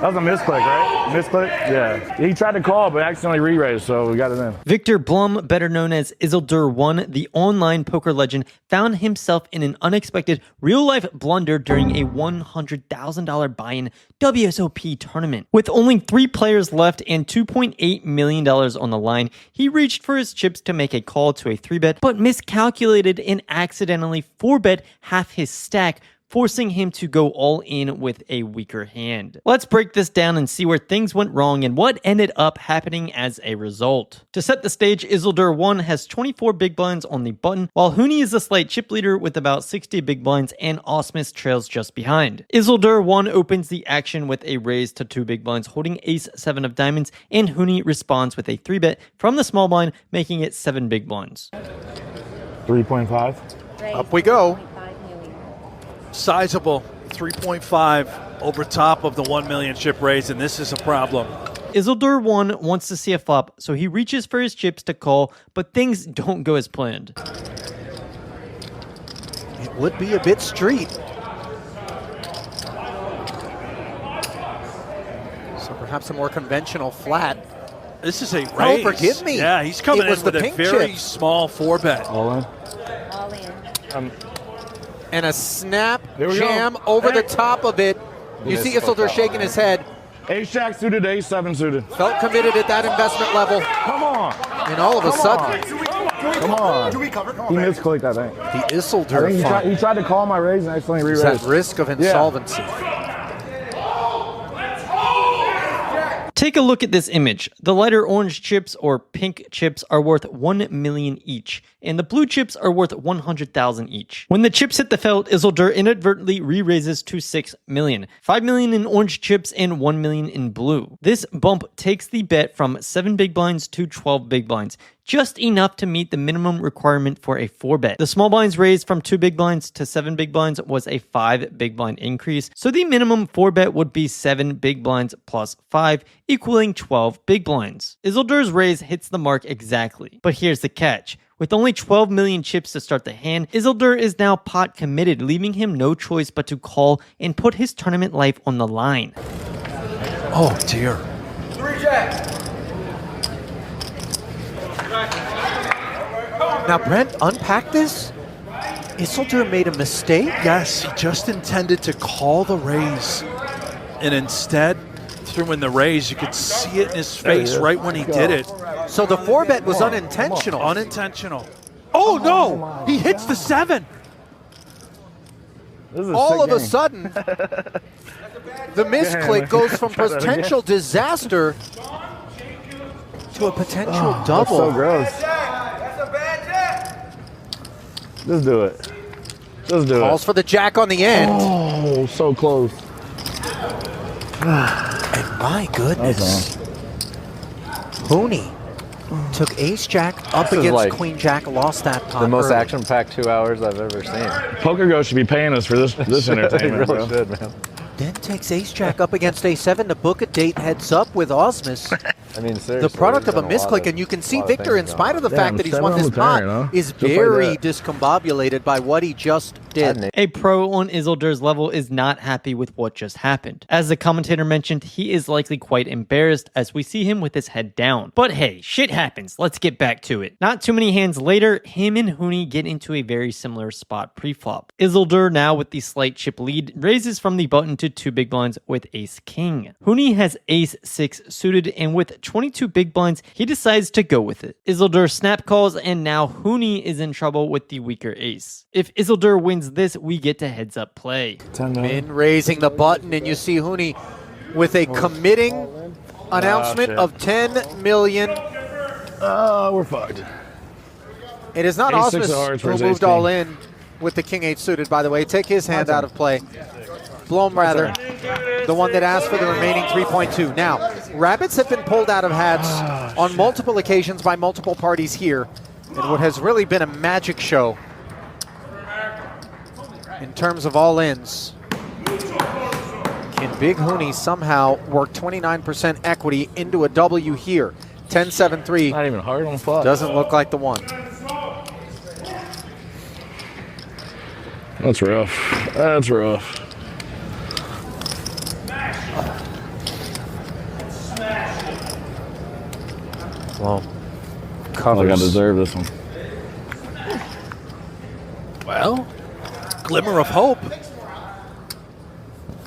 That was a misclick, right? Misclick? Yeah. He tried to call, but accidentally re-raised, so we got it in. Victor Blom, better known as Isildur I, the online poker legend, found himself in an unexpected real-life blunder during a $100,000 buy-in WSOP tournament. With only 3 players left and $2.8 million on the line, he reached for his chips to make a call to a 3-bet, but miscalculated and accidentally 4-bet half his stack, forcing him to go all in with a weaker hand. Let's break this down and see where things went wrong and what ended up happening as a result. To set the stage, Isildur I has 24 big blinds on the button, while Huni is the slight chip leader with about 60 big blinds and Osmus trails just behind. Isildur I opens the action with a raise to 2 big blinds holding ace-7 of diamonds, and Huni responds with a 3-bet from the small blind, making it 7 big blinds. 3.5. Up we go. Sizable 3.5 over top of the 1 million chip raise, and this is a problem. Isildur I wants to see a flop, so he reaches for his chips to call, but things don't go as planned. It would be a bit street. So perhaps a more conventional flat. This is a raise. Oh, forgive me. Yeah, he's coming in with a very chip. small 4-bet. All in? All in. And a snap There we jam go. over the top of it. You see Isildur shaking his head. Ace-jack suited, ace-7 suited. Felt committed at that investment level. Come on. And all of a sudden, Come on. Do we cover? He misclicked, I think. the I Isildur think fund he tried to call my raise and accidentally is re-raised. at risk of insolvency. Take a look at this image. The lighter orange chips or pink chips are worth 1 million each, and the blue chips are worth 100,000 each. When the chips hit the felt, Isildur inadvertently re-raises to 6 million. 5 million in orange chips and 1 million in blue. This bump takes the bet from 7 big blinds to 12 big blinds, just enough to meet the minimum requirement for a 4-bet. The small blinds raised from 2 big blinds to 7 big blinds was a 5 big blind increase, so the minimum 4-bet would be 7 big blinds plus 5, equaling 12 big blinds. Isildur's raise hits the mark exactly, but here's the catch. With only 12 million chips to start the hand, Isildur is now pot committed, leaving him no choice but to call and put his tournament life on the line. Oh dear. 3-jack. Now, Brent, unpack this. Isildur made a mistake? Yes, he just intended to call the raise, and instead threw in the raise. You could see it in his face right when he did it. So the 4-bet was unintentional. Unintentional. Oh no! He hits the 7. All of a sudden, the misclick goes from potential disaster to a potential double. So gross. Just do it. Just do Calls it. for the jack on the end. Oh, so close. And my goodness. Huni took ace-jack up This is against like queen-jack, lost that pot the most early. action-packed 2 hours I've ever seen. Poker Go should be paying us for this entertainment. They really bro. should, man. Then takes ace-jack up against a7 to book a date heads up with Osmus. I mean, seriously. The product of a there's been misclick, lot and you can see lot of Victor, things in spite of the Damn, fact that he's won 7 this on the pot, turn, huh? is Just like very that. discombobulated by what he just did. A pro on Isildur's level is not happy with what just happened. As the commentator mentioned, he is likely quite embarrassed as we see him with his head down. But hey, shit happens. Let's get back to it. Not too many hands later, him and Huni get into a very similar spot pre-flop. Isildur, now with the slight chip lead, raises from the button to 2 big blinds with ace-king. Huni has ace-6 suited, and with 22 big blinds, he decides to go with it. Isildur snap calls, and now Huni is in trouble with the weaker ace. If Isildur wins this, we get to heads up play. Min raising the button, and you see Huni with a committing announcement shit. of 10 million. Oh, we're fucked. It is not Ace six of Osmus hearts for who his moved ace-king. all in with the king-8 suited, by the way. Take his hand out of play. Blom, rather, the one that asked for the remaining 3.2. Now, rabbits have been pulled out of hats on multiple occasions by multiple parties here in what has really been a magic show in terms of all-ins. Can Big Huni somehow work 29% equity into a W here? 10-7-3 Not even hard on flop. doesn't look like the one. That's rough. That's rough. Blom I covers. deserve this one. Well, glimmer of hope.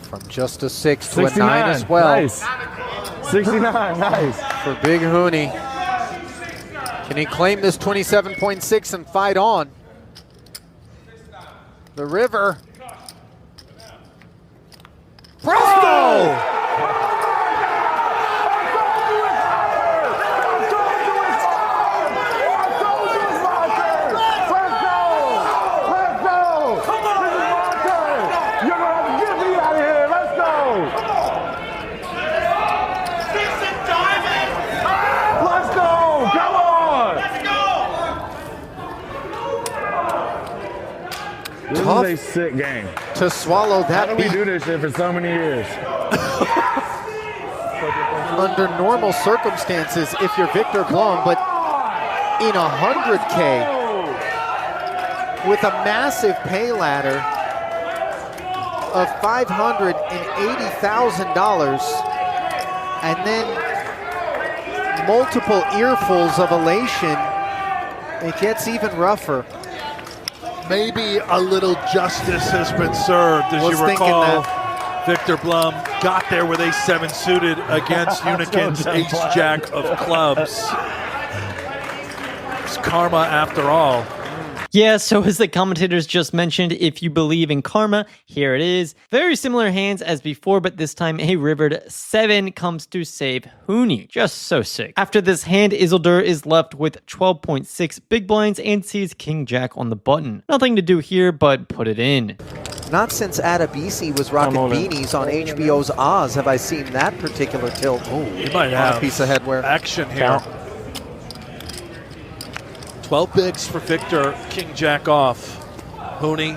From just a 6 to a 69. 9 as well. Nice. 69. Nice. For Big Hooney. Can he claim this 27.6 and fight on? The river. Presto! This Tough is a sick game. to swallow How that do we beat do this shit for so many years? under normal circumstances if you're Victor Blom, but in 100K with a massive pay ladder of $580,000 and then multiple earfuls of elation, it gets even rougher. Maybe a little justice has been served. As Was you thinking recall, that. Victor Blom got there with ace-7 suited against Unikin's ace-jack of clubs. It's karma after all. Yeah, so as the commentators just mentioned, if you believe in karma, here it is. Very similar hands as before, but this time a rivered 7 comes to save Hooney. Just so sick. After this hand, Isildur is left with 12.6 big blinds and sees King Jack on the button. Nothing to do here but put it in. Not since Adebisi was rocking beanies on HBO's Oz have I seen that particular tilt. Oh, You might on a have piece of headwear. action here. 12 bigs for Victor, King Jack off. Hooney,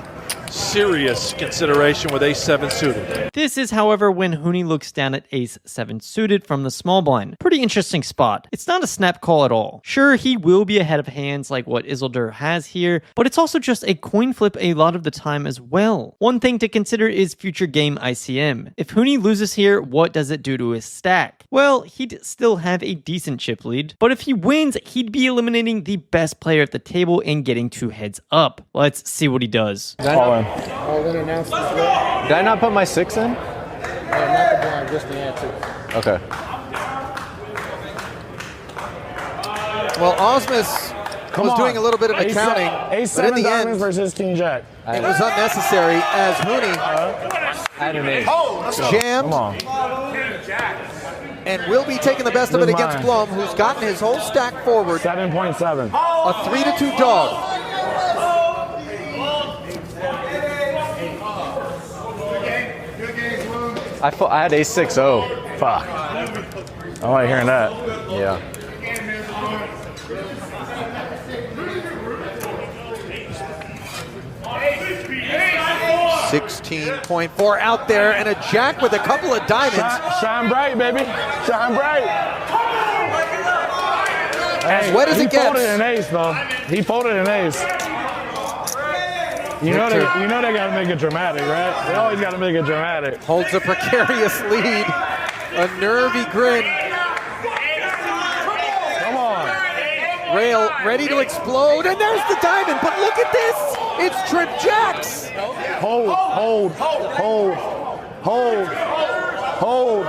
serious consideration with ace-7 suited. This is, however, when Hooney looks down at ace-7 suited from the small blind. Pretty interesting spot. It's not a snap call at all. Sure, he will be ahead of hands like what Isildur has here, but it's also just a coin flip a lot of the time as well. One thing to consider is future game ICM. If Hooney loses here, what does it do to his stack? Well, he'd still have a decent chip lead, but if he wins, he'd be eliminating the best player at the table and getting 2 heads up. Let's see what he does. All in. Did I not put my 6 in? Not the blind, just the answer. Okay. Well, Osmus was doing a little bit of accounting, but in the end, versus King Jack. it was unnecessary as Hooney I had an ace. jammed Come on. and will be taking the best of it Where's against mine? Blom, who's gotten his whole stack forward. 7.7. A 3-2 dog. I had ace 6-0. Fuck. I don't like hearing that. Yeah. $16.4 out there, and a jack with a couple of diamonds. Shine bright, baby. Shine bright. As wet as it He gets. folded an ace, though. He folded an ace. You know they gotta make it dramatic, right? They always gotta make it dramatic. Holds a precarious lead. A nervy grin. Come on. Rail ready to explode, and there's the diamond. But look at this. It's Trip Jacks. Hold.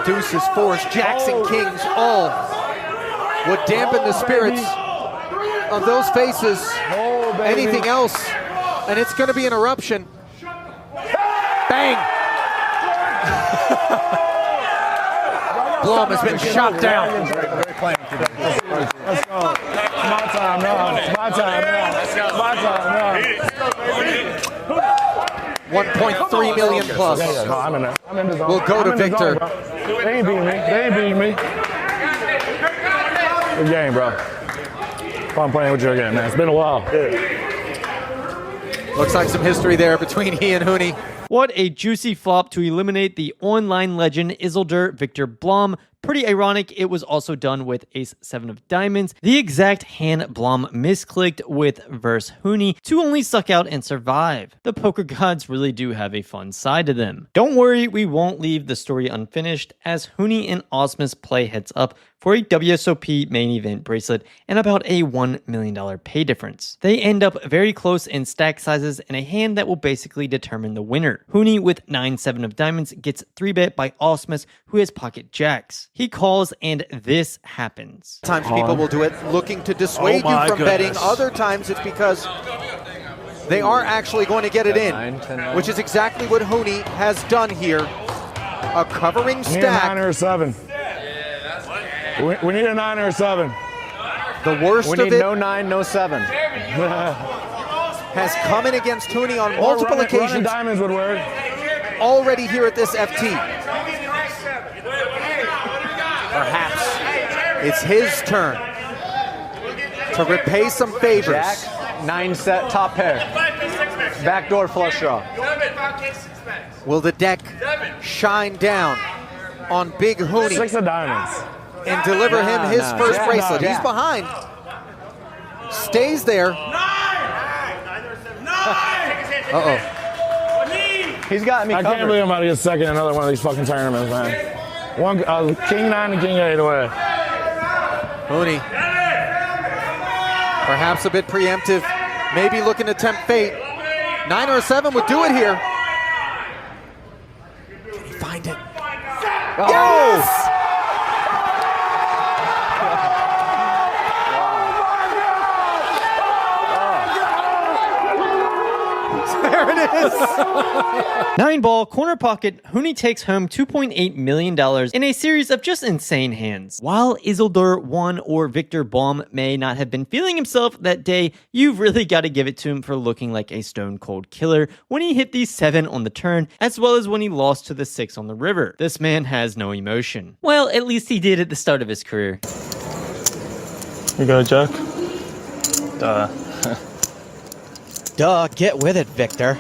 Deuces, fours, jacks, and kings all would dampen the spirits of those faces. Hold, baby. Anything else, and it's going to be an eruption. Bang! Blom has been shot down. Let's go. It's my time now. It's my time now. It's my time now. 1.3 million plus. Yeah, no, I'm in there. I'm in the zone. We'll go to I'm in the Victor. zone, bro. They ain't beating me. They ain't beating me. Good game, bro. Fun playing with you again, man. It's been a while. Looks like some history there between he and Hooney. What a juicy flop to eliminate the online legend Isildur Victor Blom. Pretty ironic, it was also done with ace-7 of diamonds, the exact hand Blom misclicked with verse Hooney to only suck out and survive. The poker gods really do have a fun side to them. Don't worry, we won't leave the story unfinished, as Hooney and Osmus play heads up for a WSOP main event bracelet and about a $1 million pay difference. They end up very close in stack sizes in a hand that will basically determine the winner. Hooney with 9-7 of diamonds gets 3-bet by Osmus, who has pocket jacks. He calls and this happens. Sometimes people will do it looking to dissuade you from betting. Other times it's because they are actually going to get it in, which is exactly what Hooney has done here. A covering We need a stack. 9 or a 7. We need a 9 or a 7. The worst We of need it no 9, no 7. has come in against Hooney on multiple Running occasions diamonds would work. already here at this FT. Perhaps it's his turn to repay some favors. Jack, 9 set, top pair. Backdoor flush draw. Will the deck shine down on Big Hooney 6 of diamonds. and deliver him his first Jack, bracelet? Jack. He's behind. Stays there. Uh-oh. He's got me I covered. can't believe I'm about to get second in another one of these fucking tournaments, man. King 9 and King 8 away. Hooney, perhaps a bit preemptive, maybe looking to tempt fate. 9 or a 7 would do it here. Can he find it? Oh! Yes! There it is. 9-ball, corner pocket, Hooney takes home $2.8 million in a series of just insane hands. While Isildur 1 or Victor Blom may not have been feeling himself that day, you've really got to give it to him for looking like a stone-cold killer when he hit the 7 on the turn, as well as when he lost to the 6 on the river. This man has no emotion. Well, at least he did at the start of his career. You got a Jack? Duh, get with it, Victor.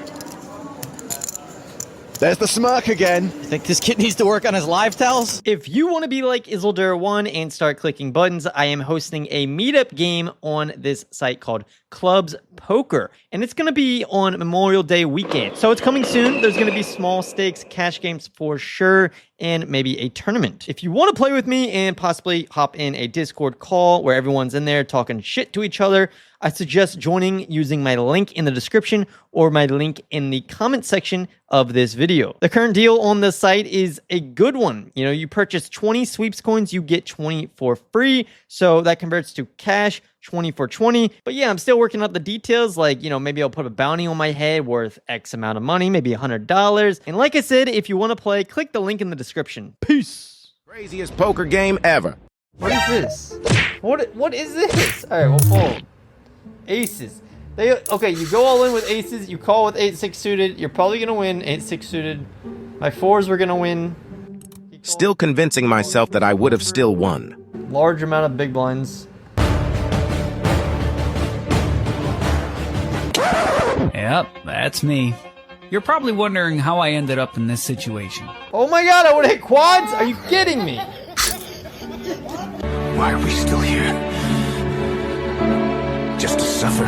There's the smirk again. Think this kid needs to work on his live tells? If you want to be like Isildur 1 and start clicking buttons, I am hosting a meetup game on this site called Clubs Poker, and it's going to be on Memorial Day weekend. So it's coming soon. There's going to be small stakes, cash games for sure, and maybe a tournament. If you want to play with me and possibly hop in a Discord call where everyone's in there talking shit to each other, I suggest joining using my link in the description or my link in the comment section of this video. The current deal on the site is a good one. You know, you purchase 20 sweeps coins, you get 20 for free. So that converts to cash, 20 for 20. But yeah, I'm still working out the details. Like, you know, maybe I'll put a bounty on my head worth X amount of money, maybe $100. And like I said, if you want to play, click the link in the description. Peace. Craziest poker game ever. What is this? What is this? All right, we'll fold. Aces. Okay, you go all in with aces. You call with 8-6 suited. You're probably going to win 8-6 suited. My 4s were going to win. Still convincing myself that I would have still won. Large amount of big blinds. Yep, that's me. You're probably wondering how I ended up in this situation. Oh my god, I would have hit quads? Are you kidding me? Why are we still here? Just to suffer?